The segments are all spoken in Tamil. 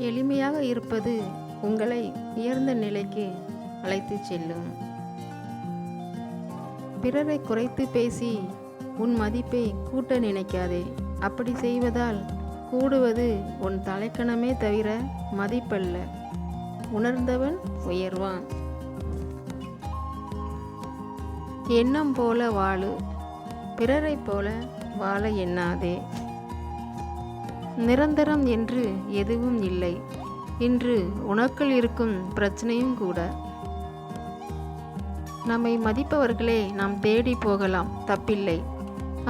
எளிமையாக இருப்பது உங்களை உயர்ந்த நிலைக்கு அழைத்துச் செல்லும். பிறரை குறைத்து பேசி உன் மதிப்பை கூட்ட நினைக்காதே. அப்படி செய்வதால் கூடுவது உன் தலைக்கணமே தவிர மதிப்பல்ல. உணர்ந்தவன் உயர்வான். எண்ணம் போல வாழு, பிறரை போல வாழ எண்ணாதே. நிரந்தரம் என்று எதுவும் இல்லை. இன்று உனக்குள் இருக்கும் பிரச்சனையும் கூட. நம்மை மதிப்பவர்களை நாம் தேடி போகலாம், தப்பில்லை.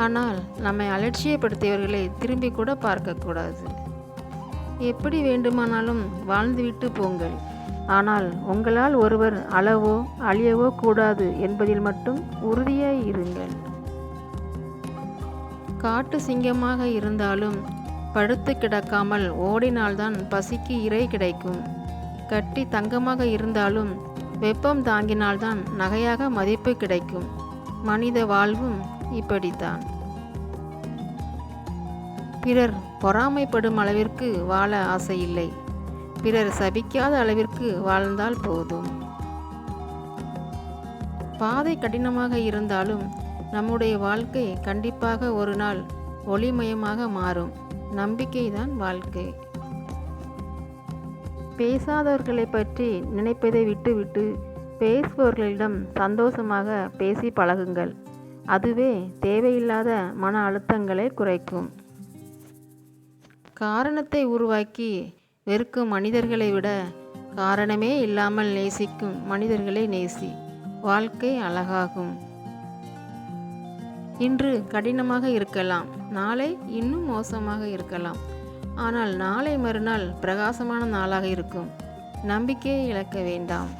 ஆனால் நம்மை அலட்சியப்படுத்தியவர்களை திரும்பி கூட பார்க்கக்கூடாது. எப்படி வேண்டுமானாலும் வாழ்ந்துவிட்டு போங்கள். ஆனால் உங்களால் ஒருவர் அளவோ அழியவோ கூடாது என்பதில் மட்டும் உறுதியாய் இருங்கள். காட்டு சிங்கமாக இருந்தாலும் படுத்து கிடக்காமல் ஓடினால்தான் பசிக்கு இரை கிடைக்கும். கட்டி தங்கமாக இருந்தாலும் வெப்பம் தாங்கினால்தான் நகையாக மதிப்பு கிடைக்கும். மனித வாழ்வும் இப்படித்தான். பிறர் பொறாமைப்படும் அளவிற்கு வாழ ஆசையில்லை. பிறர் சபிக்காத அளவிற்கு வாழ்ந்தால் போதும். பாதை கடினமாக இருந்தாலும் நம்முடைய வாழ்க்கை கண்டிப்பாக ஒரு நாள் ஒளிமயமாக மாறும். நம்பிக்கைதான் வாழ்க்கை. பேசாதவர்களை பற்றி நினைப்பதை விட்டுவிட்டு பேசுபவர்களிடம் சந்தோஷமாக பேசி பழகுங்கள். அதுவே தேவையில்லாத மன அழுத்தங்களை குறைக்கும். காரணத்தை உருவாக்கி வெறுக்கும் மனிதர்களை விட காரணமே இல்லாமல் நேசிக்கும் மனிதர்களை நேசி. வாழ்க்கை அழகாகும். இன்று கடினமாக இருக்கலாம், நாளை இன்னும் மோசமாக இருக்கலாம். ஆனால் நாளை மறுநாள் பிரகாசமான நாளாக இருக்கும். நம்பிக்கையை இழக்க வேண்டாம்.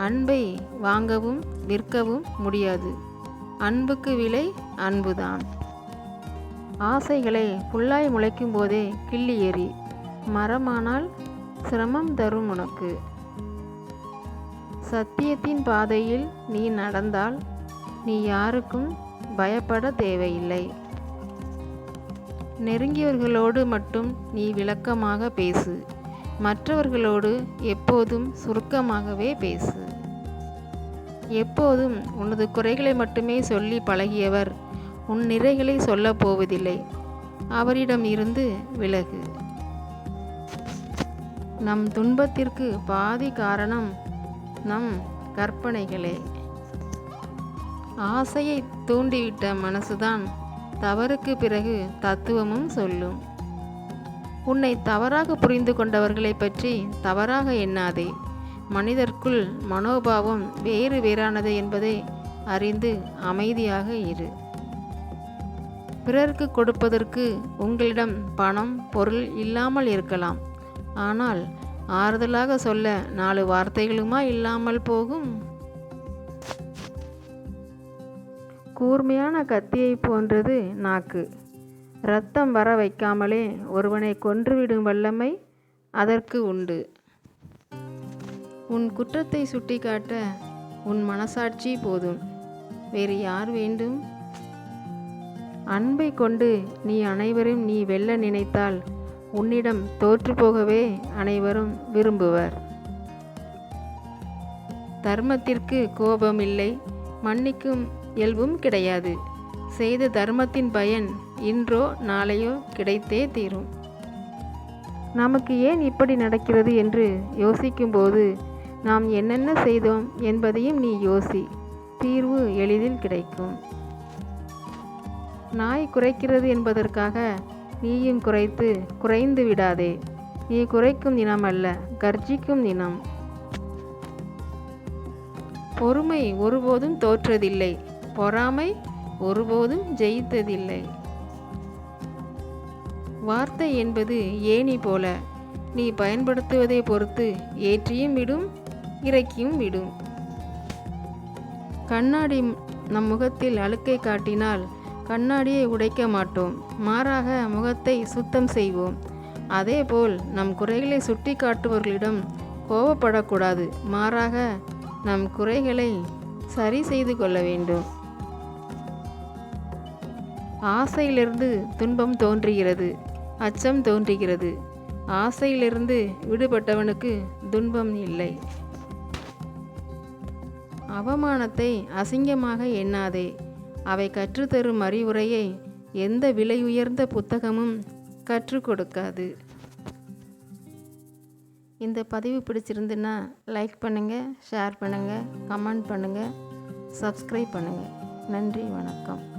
அன்பை வாங்கவும் விற்கவும் முடியாது. அன்புக்கு விலை அன்புதான். ஆசைகளை புல்லாய் முளைக்கும் போதே கிள்ளி எறி. மரமானால் சிரமம் தரும் உனக்கு. சத்தியத்தின் பாதையில் நீ நடந்தால் நீ யாருக்கும் பயப்பட தேவையில்லை. நெருங்கியவர்களோடு மட்டும் நீ விளக்கமாக பேசு. மற்றவர்களோடு எப்போதும் சுருக்கமாகவே பேசு. எப்போதும் உனது குறைகளை மட்டுமே சொல்லி பழகியவர் உன் நிறைகளை சொல்லப் போவதில்லை. அவரிடம் இருந்து விலகு. நம் துன்பத்திற்கு பாதி காரணம் நம் கற்பனைகளே. ஆசையை தூண்டிவிட்ட மனசுதான் தவறுக்கு பிறகு தத்துவமும் சொல்லும். உன்னை தவறாக புரிந்து கொண்டவர்களை பற்றி தவறாக எண்ணாதே. மனிதர்க்குள் மனோபாவம் வேறு வேறானது என்பதை அறிந்து அமைதியாக இரு. பிறருக்கு கொடுப்பதற்கு உங்களிடம் பணம் பொருள் இல்லாமல் இருக்கலாம். ஆனால் ஆறுதலாக சொல்ல 4 வார்த்தைகளுமா இல்லாமல் போகும்? கூர்மையான கத்தியை போன்றது நாக்கு. இரத்தம் வர வைக்காமலே ஒருவனை கொன்றுவிடும் வல்லமை அதற்கு உண்டு. உன் குற்றத்தை சுட்டிக்காட்ட உன் மனசாட்சி போதும். வேறு யார் வேண்டும்? அன்பை கொண்டு நீ அனைவரும் நீ வெல்ல நினைத்தால் உன்னிடம் தோற்று போகவே அனைவரும் விரும்புவர். தர்மத்திற்கு கோபம் இல்லை, மன்னிக்கும் இயல்பும் கிடையாது. செய்த தர்மத்தின் பயன் இன்றோ நாளையோ கிடைத்தே தீரும். நமக்கு ஏன் இப்படி நடக்கிறது என்று யோசிக்கும்போது நாம் என்னென்ன செய்தோம் என்பதையும் நீ யோசி. தீர்வு எளிதில் கிடைக்கும். நாய் குறைக்கிறது என்பதற்காக நீயும் குறைந்து விடாதே. நீ குறைக்கும் தினம் அல்ல, கர்ஜிக்கும் தினம். பொறுமை ஒருபோதும் தோற்றதில்லை. பொறாமை ஒருபோதும் ஜெயித்ததில்லை. வார்த்தை என்பது ஏணி போல. நீ பயன்படுத்துவதை பொறுத்து ஏற்றியும் விடும், இறக்கியும் விடும். கண்ணாடி நம் முகத்தில் அழுக்கை காட்டினால் கண்ணாடியை உடைக்க மாட்டோம். மாறாக முகத்தை சுத்தம் செய்வோம். அதேபோல் நம் குறைகளை சுட்டி காட்டுபவர்களிடம் கோபப்படக்கூடாது. மாறாக நம் குறைகளை சரி செய்து கொள்ள வேண்டும். ஆசையிலிருந்து துன்பம் தோன்றுகிறது, அச்சம் தோன்றுகிறது. ஆசையிலிருந்து விடுபட்டவனுக்கு துன்பம் இல்லை. அவமானத்தை அசிங்கமாக எண்ணாதே. அவை கற்றுத்தரும் அறிவுரையை எந்த விலை உயர்ந்த புத்தகமும் கற்றுக் கொடுக்காது. இந்த பதிவு பிடிச்சிருந்துன்னா லைக் பண்ணுங்கள், ஷேர் பண்ணுங்கள், கமெண்ட் பண்ணுங்கள், சப்ஸ்கிரைப் பண்ணுங்கள். நன்றி, வணக்கம்.